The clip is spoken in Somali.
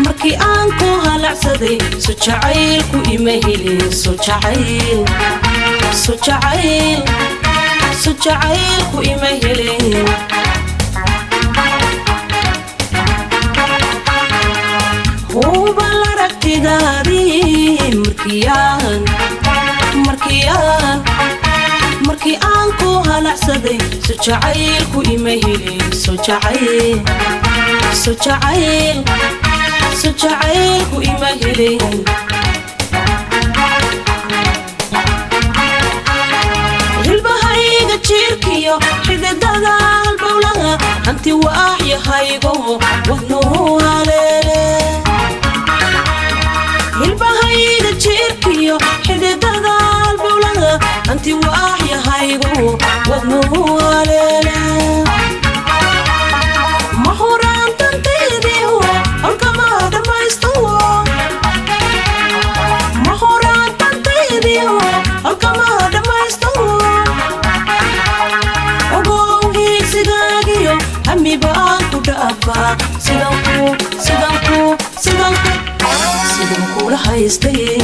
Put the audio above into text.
markii aan ku halacsaday soo jacaylku ima helin soo jacaylku ima helin huba laragtidaadii markii aan ku halacsaday soo jacaylku ima helin soo jacaylku ima helin hilbahayga jiirkiyo xididada halbowlaha hanti waaxyahaygo wadnuhu haleele hilbahayga jiirkiyo xididada halbowlaha hanti waaxyahaygo wadnuhu haleele sidaan kula haystay